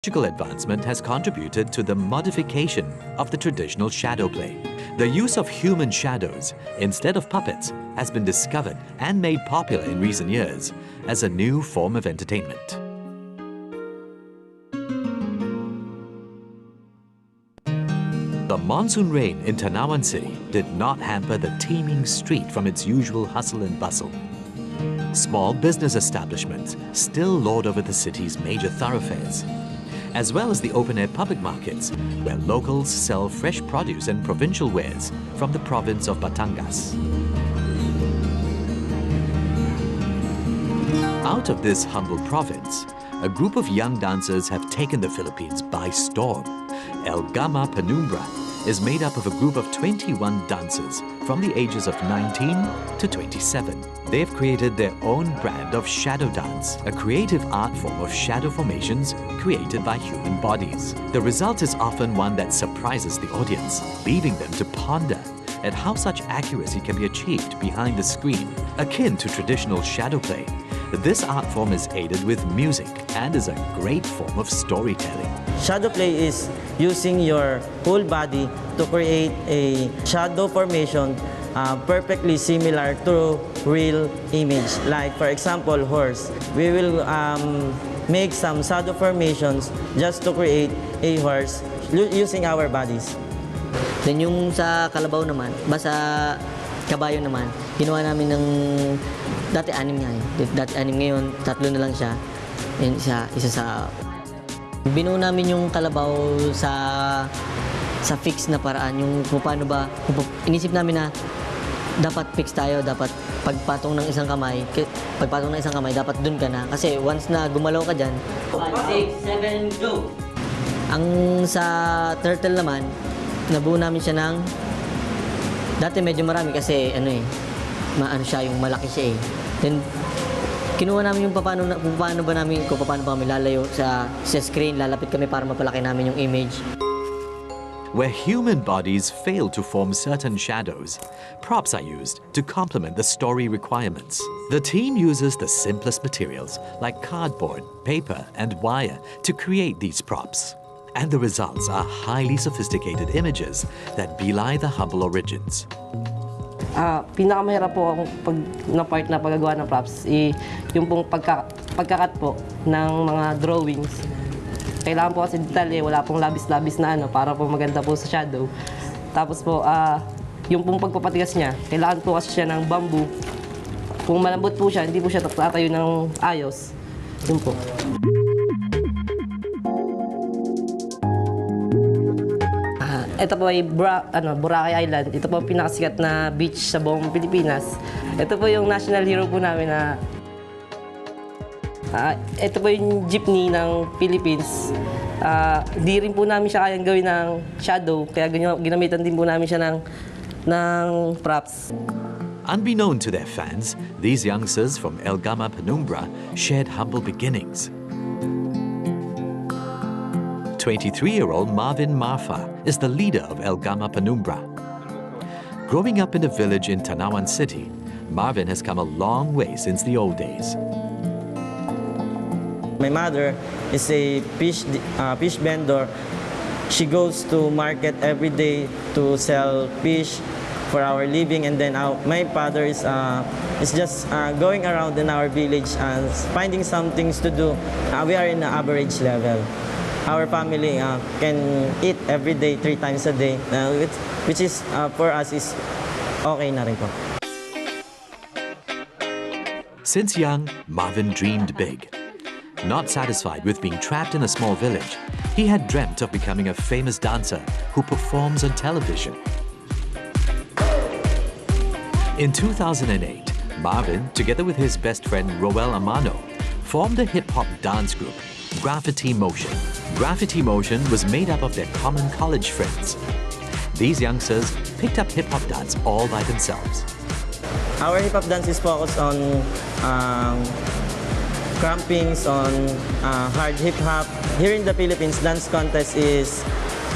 Technological advancement has contributed to the modification of the traditional shadow play. The use of human shadows instead of puppets has been discovered and made popular in recent years as a new form of entertainment. The monsoon rain in Tanawan City did not hamper the teeming street from its usual hustle and bustle. Small business establishments still lord over the city's major thoroughfares, as well as the open-air public markets, where locals sell fresh produce and provincial wares from the province of Batangas. Out of this humble province, a group of young dancers have taken the Philippines by storm. El Gama Penumbra is made up of a group of 21 dancers from the ages of 19 to 27. They've created their own brand of shadow dance, a creative art form of shadow formations created by human bodies. The result is often one that surprises the audience, leaving them to ponder at how such accuracy can be achieved behind the screen. Akin to traditional shadow play, this art form is aided with music and is a great form of storytelling. Shadow play is using your whole body to create a shadow formation perfectly similar to real image. Like for example, horse. We will make some shadow formations just to create a horse using our bodies. Then yung sa kalabaw naman, sa kabayo naman, ginawa namin ng dati 6 nga eh. Dati 6 ngayon, 3 na lang siya. Yun, isa sa... Binuo namin yung kalabaw sa fix na paraan. Yung kung paano ba, inisip namin na dapat fix tayo, dapat pagpatong ng isang kamay, dapat dun ka na. Kasi once na gumalaw ka dyan, 1, 6, 7, go! Ang sa turtle naman, nabuo namin siya ng, dati medyo marami kasi maano siya, yung malaki siya eh. Then, kinuha namin yung paano ba kami lalayo sa screen, lalapit kami para mapalaki namin yung image. Where human bodies fail to form certain shadows, props are used to complement the story requirements. The team uses the simplest materials like cardboard, paper, and wire to create these props. And the results are highly sophisticated images that belie the humble origins. Pinakamahirap po na part na paggagawa ng props, yung pong pagkakat po ng mga drawings. Kailangan po kasi detalye, wala pong labis-labis na para po maganda po sa shadow. Tapos po, yung pong pagpapatigas niya, kailangan po kasi siya ng bamboo. Kung malambot po siya, hindi po siya tatayo ng ayos. Yun po. Ito po ay Boracay Island. Ito po ang pinakasikat na beach sa buong Pilipinas. Ito po yung national hero po namin na... ito po yung jeepney ng Philippines. Di rin po namin siya kayang gawin ng shadow, kaya ginamitan din po namin siya ng props. Unbeknown to their fans, these youngsters from El Gama Penumbra shared humble beginnings. 23-year-old Marvin Marfa is the leader of El Gama Penumbra. Growing up in a village in Tanawan City, Marvin has come a long way since the old days. My mother is a fish vendor. She goes to market every day to sell fish for our living, and then my father is just going around in our village and finding some things to do. We are in the average level. Our family can eat every day, 3 times a day, which is for us is okay na rin po. Since young, Marvin dreamed big. Not satisfied with being trapped in a small village, he had dreamt of becoming a famous dancer who performs on television. In 2008, Marvin, together with his best friend Roel Amano, formed a hip-hop dance group, Graffiti Motion. Graffiti Motion was made up of their common college friends. These youngsters picked up hip-hop dance all by themselves. Our hip-hop dance is focused on crampings, on hard hip-hop. Here in the Philippines, dance contest is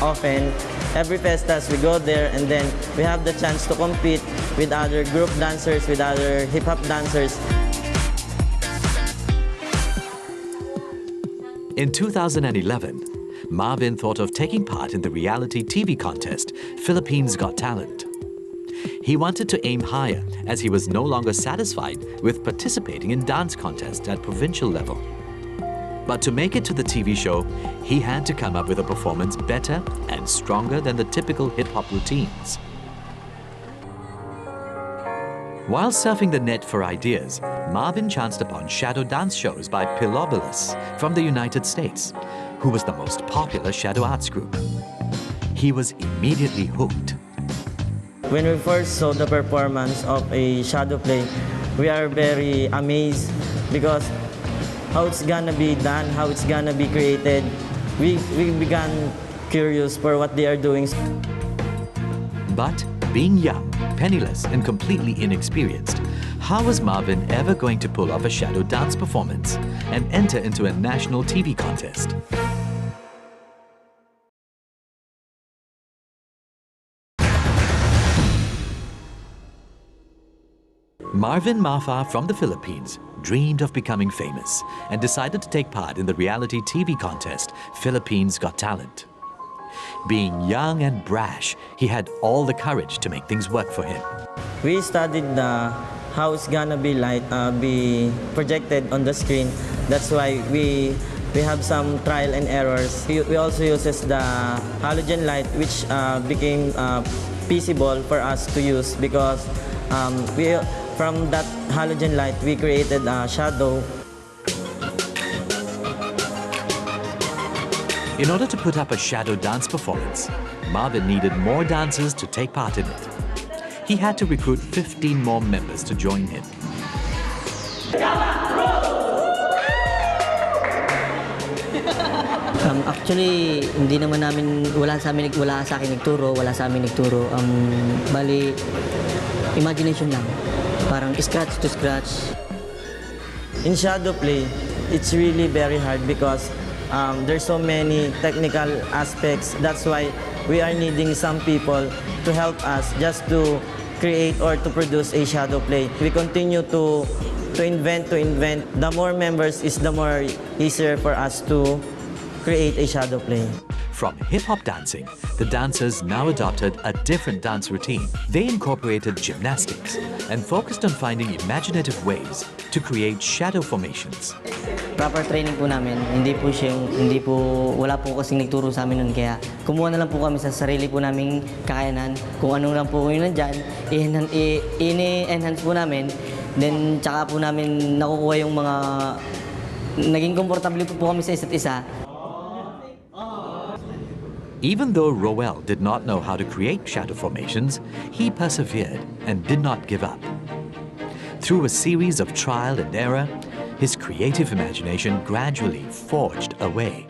often. Every festas, we go there and then we have the chance to compete with other group dancers, with other hip-hop dancers. In 2011, Marvin thought of taking part in the reality TV contest, Philippines Got Talent. He wanted to aim higher as he was no longer satisfied with participating in dance contests at provincial level. But to make it to the TV show, he had to come up with a performance better and stronger than the typical hip-hop routines. While surfing the net for ideas, Marvin chanced upon shadow dance shows by Penumbra from the United States, who was the most popular shadow arts group. He was immediately hooked. When we first saw the performance of a shadow play, we are very amazed because how it's gonna be done, how it's gonna be created. We began curious for what they are doing. But being young, penniless, and completely inexperienced, how was Marvin ever going to pull off a shadow dance performance and enter into a national TV contest? Marvin Mafa from the Philippines dreamed of becoming famous and decided to take part in the reality TV contest, Philippines Got Talent. Being young and brash, he had all the courage to make things work for him. We studied how it's gonna be be projected on the screen. That's why we have some trial and errors. We also uses the halogen light, which became feasible for us to use because from that halogen light, we created a shadow. In order to put up a shadow dance performance, Marvin needed more dancers to take part in it. He had to recruit 15 more members to join him. Actually, hindi naman namin, wala sa akin nagturo. Bali, imagination lang. Parang scratch to scratch. In shadow play, it's really very hard because there's so many technical aspects. That's why we are needing some people to help us just to create or to produce a shadow play. We continue to invent. The more members is the more easier for us to create a shadow play. From hip-hop dancing, the dancers now adopted a different dance routine. They incorporated gymnastics and focused on finding imaginative ways to create shadow formations. Proper training po namin, wala po kasing nagturo sa amin nun, kaya kumuha na lang po kami sa sarili po naming kakayanan. Kung ano lang po yung nandyan, i-enhance po namin, then tsaka po namin nakukuha yung mga, naging komportable po kami sa isa't isa. Even though Roel did not know how to create shadow formations, he persevered and did not give up. Through a series of trial and error, his creative imagination gradually forged a way.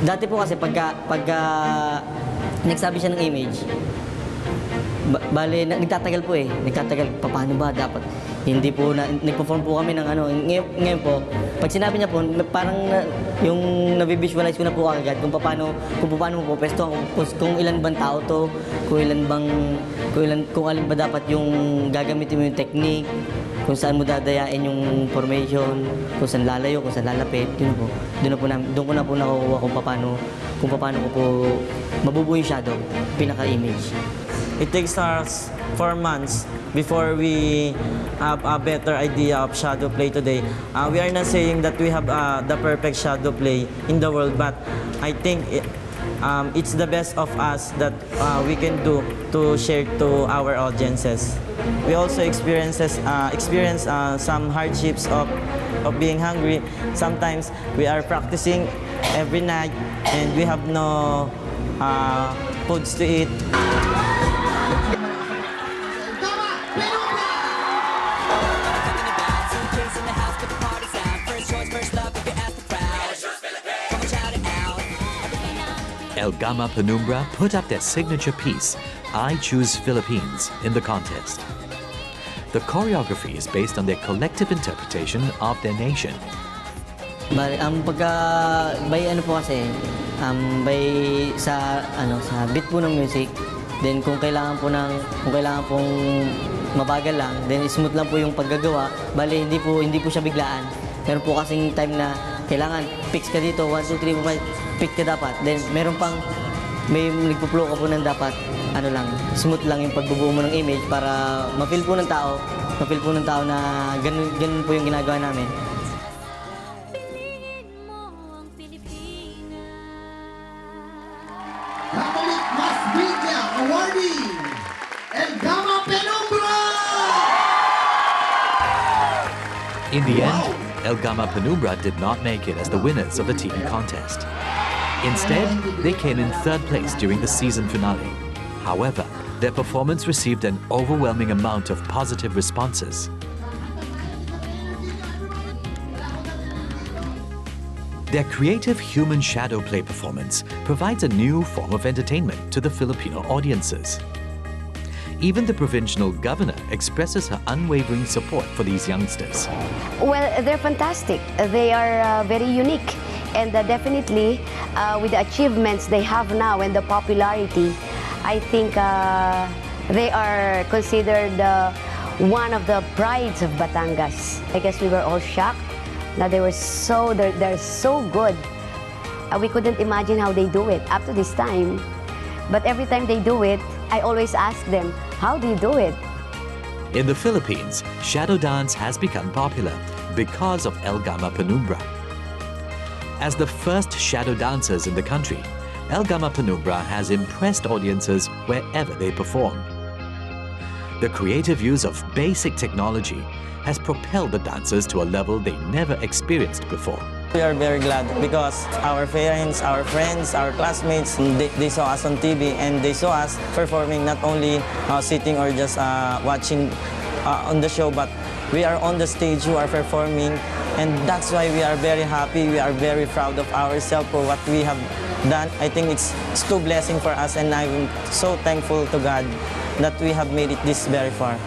Dati po kasi pagka nagsabi siya ng image, bale, nagtatagal po paano ba dapat? Hindi po, nag-perform po kami ng ngayon po, pag sinabi niya po, parang yung nabivisualize ko na po agad kung paano mo po pwesto, kung ilan bang tao to, kung alin ba dapat yung gagamitin mo yung technique, kung saan mo dadayain yung formation, kung saan lalayo, kung saan lalapit, doon ko na po nakukuha kung paano ko po mabubuo yung shadow, pinaka-image. It takes us 4 months before we have a better idea of shadow play today. We are not saying that we have the perfect shadow play in the world, but I think it's the best of us that we can do to share to our audiences. We also experience some hardships of being hungry. Sometimes we are practicing every night and we have no foods to eat. El Gama Penumbra put up their signature piece, I Choose Philippines, in the contest. The choreography is based on their collective interpretation of their nation. By sa beat po ng music, then kung kailangan pong mabagal lang, then smooth lang po yung paggagawa. Bali hindi po siya biglaan. Meron po kasing time na kailangan fix ka dito, 1, 2, 3, 4, 5, pick ka dapat. Then meron pang, may nagpo-flow ka po ng dapat, ano lang, smooth lang yung pagbubuo mo ng image para ma-feel po ng tao, na ganun po yung ginagawa namin. Catholic Mass Media awardee, El Gama Penumbra! In the end, El Gama Penumbra did not make it as the winners of the TV contest. Instead, they came in 3rd place during the season finale. However, their performance received an overwhelming amount of positive responses. Their creative human shadow play performance provides a new form of entertainment to the Filipino audiences. Even the provincial governor expresses her unwavering support for these youngsters. Well, they're fantastic. They are very unique. And definitely, with the achievements they have now and the popularity, I think they are considered one of the prides of Batangas. I guess we were all shocked that they're so good. We couldn't imagine how they do it up to this time. But every time they do it, I always ask them, how do you do it? In the Philippines, shadow dance has become popular because of El Gama Penumbra. As the first shadow dancers in the country, El Gama Penumbra has impressed audiences wherever they perform. The creative use of basic technology has propelled the dancers to a level they never experienced before. We are very glad because our parents, our friends, our classmates, they saw us on TV and they saw us performing, not only sitting or just watching on the show, but we are on the stage, we are performing, and that's why we are very happy, we are very proud of ourselves for what we have done. I think it's too blessing for us, and I'm so thankful to God that we have made it this very far.